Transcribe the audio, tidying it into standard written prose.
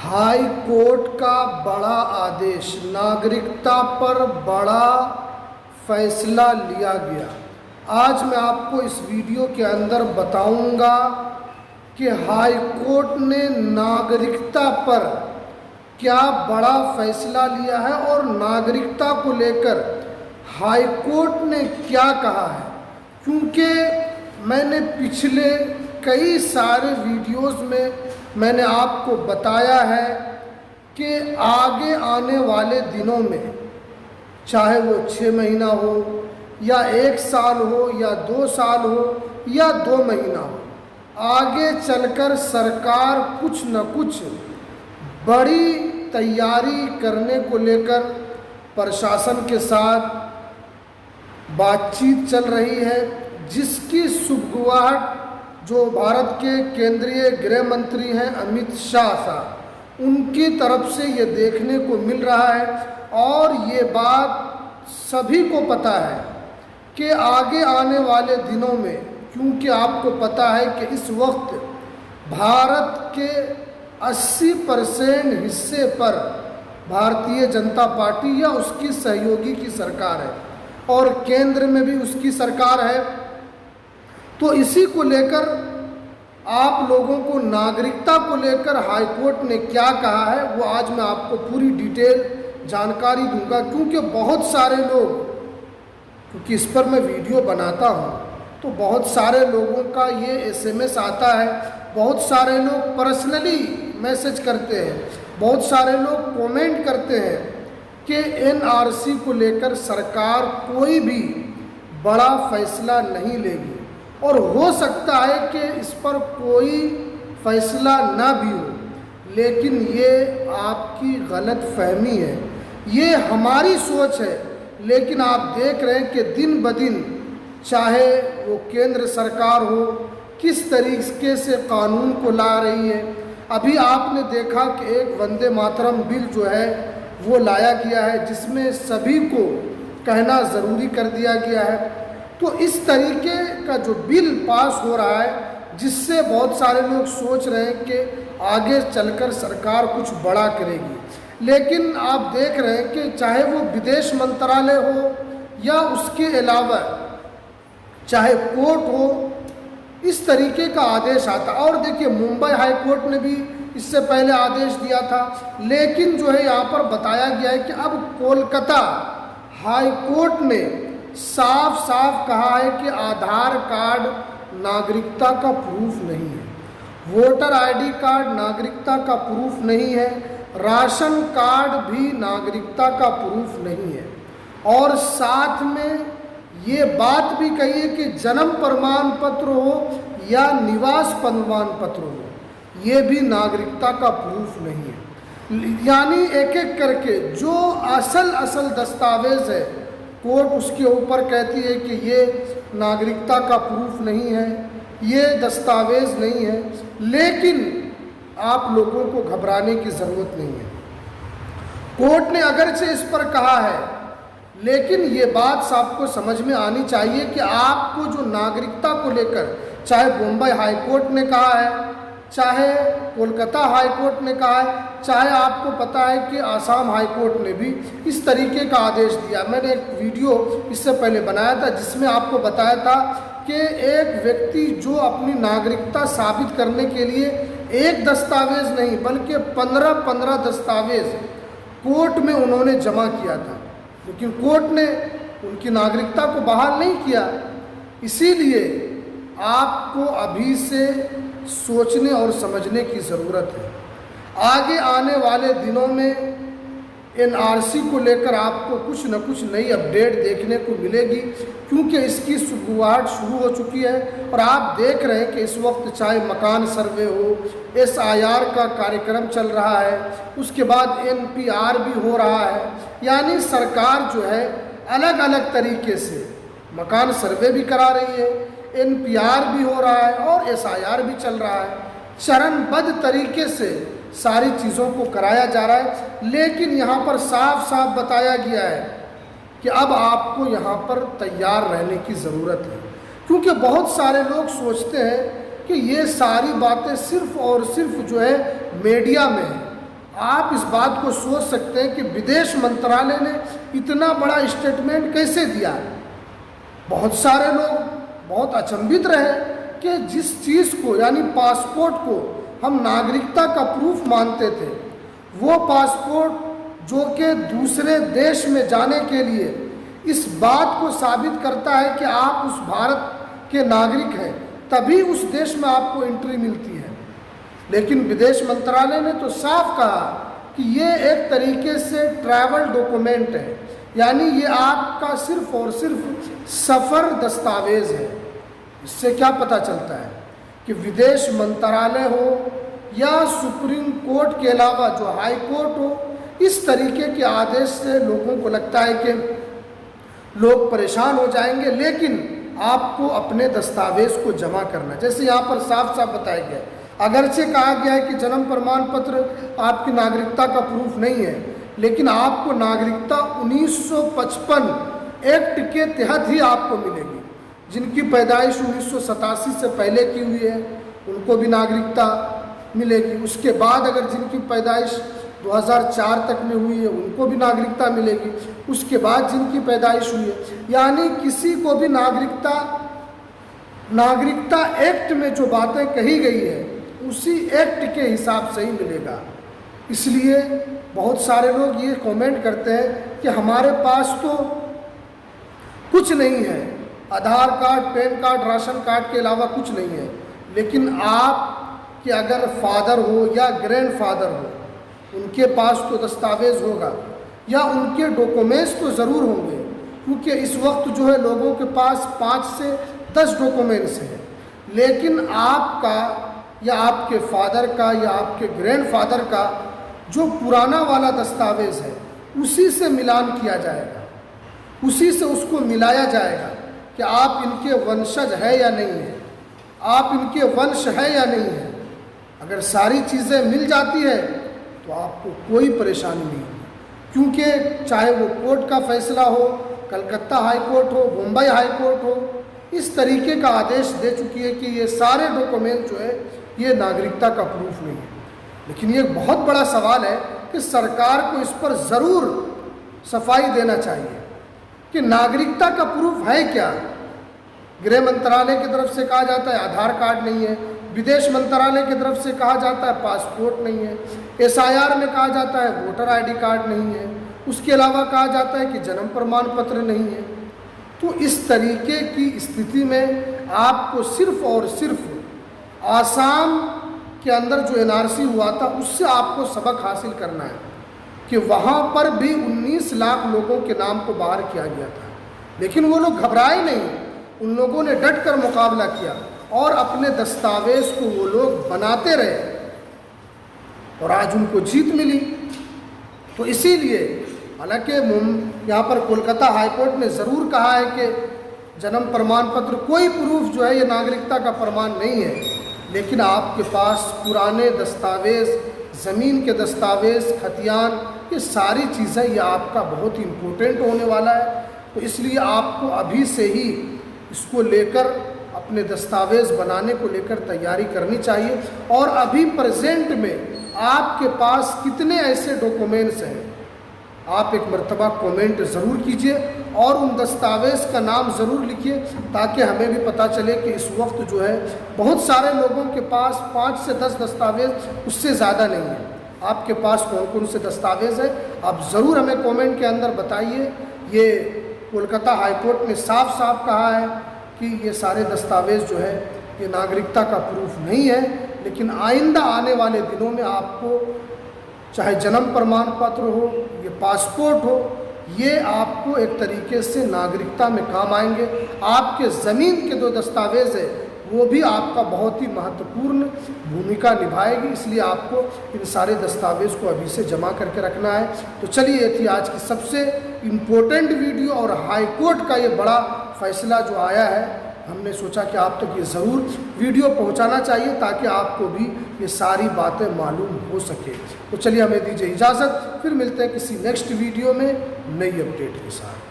High court का बड़ा आदेश, नागरिकता पर बड़ा फैसला लिया गया। आज मैं आपको इस वीडियो के अंदर बताऊंगा कि हाई कोर्ट ने नागरिकता पर क्या बड़ा फैसला लिया है और नागरिकता को लेकर हाई कोर्ट ने क्या कहा है। क्योंकि मैंने पिछले कई सारे वीडियोस में मैंने आपको बताया है कि आगे आने वाले दिनों में, चाहे वो 6 महीना हो या 1 साल हो या 2 साल हो या 2 महीना हो, आगे चलकर सरकार कुछ न कुछ बड़ी तैयारी करने को लेकर प्रशासन के साथ बातचीत चल रही है, जिसकी सुगबुगाहट जो भारत के केंद्रीय गृह मंत्री हैं अमित शाह साहब, उनकी तरफ से ये देखने को मिल रहा है। और ये बात सभी को पता है कि आगे आने वाले दिनों में, क्योंकि आपको पता है कि इस वक्त भारत के 80% हिस्से पर भारतीय जनता पार्टी या उसकी सहयोगी की सरकार है और केंद्र में भी उसकी सरकार है। तो इसी को लेकर आप लोगों को नागरिकता को लेकर हाई कोर्ट ने क्या कहा है वो आज मैं आपको पूरी डिटेल जानकारी दूंगा। क्योंकि बहुत सारे लोग, क्योंकि इस पर मैं वीडियो बनाता हूं, तो बहुत सारे लोगों का ये SMS आता है, बहुत सारे लोग पर्सनली मैसेज करते हैं, बहुत सारे लोग कमेंट करते हैं कि NRC को लेकर सरकार कोई भी बड़ा फैसला नहीं लेगी और हो सकता है कि इस पर कोई फैसला ना भी हो। लेकिन ये आपकी गलत फहमी है, ये हमारी सोच है। लेकिन आप देख रहे हैं कि दिन ब दिन, चाहे वो केंद्र सरकार हो, किस तरीके से कानून को ला रही है। अभी आपने देखा कि एक वंदे मातरम बिल जो है वो लाया गया है, जिसमें सभी को कहना ज़रूरी कर दिया गया है। तो इस तरीके का जो बिल पास हो रहा है, जिससे बहुत सारे लोग सोच रहे हैं कि आगे चलकर सरकार कुछ बड़ा करेगी। लेकिन आप देख रहे हैं कि चाहे वो विदेश मंत्रालय हो या उसके अलावा चाहे कोर्ट हो, इस तरीके का आदेश आता। और देखिए, मुंबई हाई कोर्ट ने भी इससे पहले आदेश दिया था। लेकिन जो है यहाँ पर बताया गया है कि अब कोलकाता हाई कोर्ट ने साफ साफ कहा है कि आधार कार्ड नागरिकता का प्रूफ नहीं है, वोटर ID कार्ड नागरिकता का प्रूफ नहीं है, राशन कार्ड भी नागरिकता का प्रूफ नहीं है। और साथ में ये बात भी कही है कि जन्म प्रमाण पत्र हो या निवास प्रमाण पत्र हो, ये भी नागरिकता का प्रूफ नहीं है। यानी एक एक करके जो असल दस्तावेज है, कोर्ट उसके ऊपर कहती है कि ये नागरिकता का प्रूफ नहीं है, ये दस्तावेज नहीं है। लेकिन आप लोगों को घबराने की ज़रूरत नहीं है। कोर्ट ने अगरचे इस पर कहा है, लेकिन ये बात आपको समझ में आनी चाहिए कि आपको जो नागरिकता को लेकर, चाहे बॉम्बे हाई कोर्ट ने कहा है, चाहे कोलकाता हाई कोर्ट ने कहा है, चाहे आपको पता है कि आसाम हाई कोर्ट ने भी इस तरीके का आदेश दिया। मैंने एक वीडियो इससे पहले बनाया था जिसमें आपको बताया था कि एक व्यक्ति जो अपनी नागरिकता साबित करने के लिए एक दस्तावेज नहीं बल्कि 15 दस्तावेज कोर्ट में उन्होंने जमा किया था, लेकिन कोर्ट ने उनकी नागरिकता को बहाल नहीं किया। इसीलिए आपको अभी से सोचने और समझने की ज़रूरत है। आगे आने वाले दिनों में NRC को लेकर आपको कुछ न कुछ नई अपडेट देखने को मिलेगी, क्योंकि इसकी शुरुआत शुरू हो चुकी है। और आप देख रहे हैं कि इस वक्त चाहे मकान सर्वे हो, SIR का कार्यक्रम चल रहा है, उसके बाद NPR भी हो रहा है। यानी सरकार जो है अलग अलग तरीके से मकान सर्वे भी करा रही है, NPR भी हो रहा है और SIR भी चल रहा है। चरणबद्ध तरीके से सारी चीज़ों को कराया जा रहा है। लेकिन यहाँ पर साफ साफ बताया गया है कि अब आपको यहाँ पर तैयार रहने की ज़रूरत है, क्योंकि बहुत सारे लोग सोचते हैं कि ये सारी बातें सिर्फ और सिर्फ जो है मीडिया में है, आप इस बात को सोच सकते हैं कि विदेश मंत्रालय ने इतना बड़ा स्टेटमेंट कैसे दिया। बहुत सारे लोग बहुत अचंभित रहे कि जिस चीज़ को यानी पासपोर्ट को हम नागरिकता का प्रूफ मानते थे, वो पासपोर्ट जो कि दूसरे देश में जाने के लिए इस बात को साबित करता है कि आप उस भारत के नागरिक हैं, तभी उस देश में आपको एंट्री मिलती है। लेकिन विदेश मंत्रालय ने तो साफ कहा कि ये एक तरीके से ट्रैवल डॉक्यूमेंट है, यानी ये आपका सिर्फ और सिर्फ सफ़र दस्तावेज़ है। इससे क्या पता चलता है कि विदेश मंत्रालय हो या सुप्रीम कोर्ट के अलावा जो हाई कोर्ट हो, इस तरीके के आदेश से लोगों को लगता है कि लोग परेशान हो जाएंगे, लेकिन आपको अपने दस्तावेज़ को जमा करना। जैसे यहाँ पर साफ साफ बताया गया, अगरचे कहा गया है कि जन्म प्रमाण पत्र आपकी नागरिकता का प्रूफ नहीं है, लेकिन आपको नागरिकता 1955 एक्ट के तहत ही आपको मिलेगी। जिनकी पैदाइश 1987 से पहले की हुई है उनको भी नागरिकता मिलेगी। उसके बाद अगर जिनकी पैदाइश 2004 तक में हुई है उनको भी नागरिकता मिलेगी। उसके बाद जिनकी पैदाइश हुई है, यानी किसी को भी नागरिकता एक्ट में जो बातें कही गई है उसी एक्ट के हिसाब से ही मिलेगा। इसलिए बहुत सारे लोग ये कमेंट करते हैं कि हमारे पास तो कुछ नहीं है, Aadhaar card, PAN card, ration card के अलावा कुछ नहीं है, लेकिन आप कि अगर फादर हो या ग्रैंडफादर हो उनके पास तो दस्तावेज़ होगा या उनके डॉक्यूमेंट्स तो ज़रूर होंगे, क्योंकि इस वक्त जो है लोगों के पास 5 से 10 डॉक्यूमेंट्स हैं। लेकिन आपका या आपके फादर का या आपके ग्रैंडफादर का जो पुराना वाला दस्तावेज़ है उसी से मिलान किया जाएगा, उसी से उसको मिलाया जाएगा कि आप इनके वंशज है या नहीं है, आप इनके वंश है या नहीं है। अगर सारी चीज़ें मिल जाती है तो आपको कोई परेशानी नहीं होगी, क्योंकि चाहे वो कोर्ट का फैसला हो, कलकत्ता हाई कोर्ट हो, मुंबई हाई कोर्ट हो, इस तरीके का आदेश दे चुकी है कि ये सारे डॉक्यूमेंट जो है ये नागरिकता का प्रूफ नहीं है। लेकिन ये बहुत बड़ा सवाल है कि सरकार को इस पर ज़रूर सफाई देना चाहिए कि नागरिकता का प्रूफ है क्या। गृह मंत्रालय की तरफ से कहा जाता है आधार कार्ड नहीं है, विदेश मंत्रालय की तरफ से कहा जाता है पासपोर्ट नहीं है, SIR में कहा जाता है वोटर ID कार्ड नहीं है, उसके अलावा कहा जाता है कि जन्म प्रमाण पत्र नहीं है। तो इस तरीके की स्थिति में आपको सिर्फ और सिर्फ आसाम के अंदर जो NRC हुआ था उससे आपको सबक हासिल करना है कि वहाँ पर भी 19 लाख लोगों के नाम को बाहर किया गया था, लेकिन वो लोग घबराए नहीं, उन लोगों ने डट कर मुकाबला किया और अपने दस्तावेज़ को वो लोग बनाते रहे और आज उनको जीत मिली। तो इसीलिए हालांकि यहाँ पर कोलकाता हाईकोर्ट ने ज़रूर कहा है कि जन्म प्रमाण पत्र कोई प्रूफ जो है ये नागरिकता का प्रमाण नहीं है, लेकिन आपके पास पुराने दस्तावेज़, ज़मीन के दस्तावेज़, खतियान, ये सारी चीज़ें ये आपका बहुत ही इम्पोर्टेंट होने वाला है। तो इसलिए आपको अभी से ही इसको लेकर अपने दस्तावेज़ बनाने को लेकर तैयारी करनी चाहिए। और अभी प्रेजेंट में आपके पास कितने ऐसे डॉक्यूमेंट्स हैं, आप एक मर्तबा कमेंट ज़रूर कीजिए और उन दस्तावेज़ का नाम ज़रूर लिखिए, ताकि हमें भी पता चले कि इस वक्त जो है बहुत सारे लोगों के पास 5 से 10 दस्तावेज़, उससे ज़्यादा नहीं है। आपके पास कौन कौन से दस्तावेज़ है आप ज़रूर हमें कमेंट के अंदर बताइए। ये कोलकाता हाईकोर्ट ने साफ साफ कहा है कि ये सारे दस्तावेज़ जो है ये नागरिकता का प्रूफ नहीं है, लेकिन आइंदा आने वाले दिनों में आपको चाहे जन्म प्रमाण पत्र हो, ये पासपोर्ट हो, ये आपको एक तरीके से नागरिकता में काम आएंगे। आपके ज़मीन के जो दस्तावेज़ है वो भी आपका बहुत ही महत्वपूर्ण भूमिका निभाएगी, इसलिए आपको इन सारे दस्तावेज़ को अभी से जमा करके रखना है। तो चलिए, ये थी आज की सबसे इम्पोर्टेंट वीडियो और हाई कोर्ट का ये बड़ा फैसला जो आया है, हमने सोचा कि आप तक ये ज़रूर वीडियो पहुंचाना चाहिए ताकि आपको भी ये सारी बातें मालूम हो सके। तो चलिए, हमें दीजिए इजाज़त, फिर मिलते हैं किसी नेक्स्ट वीडियो में नई अपडेट के साथ।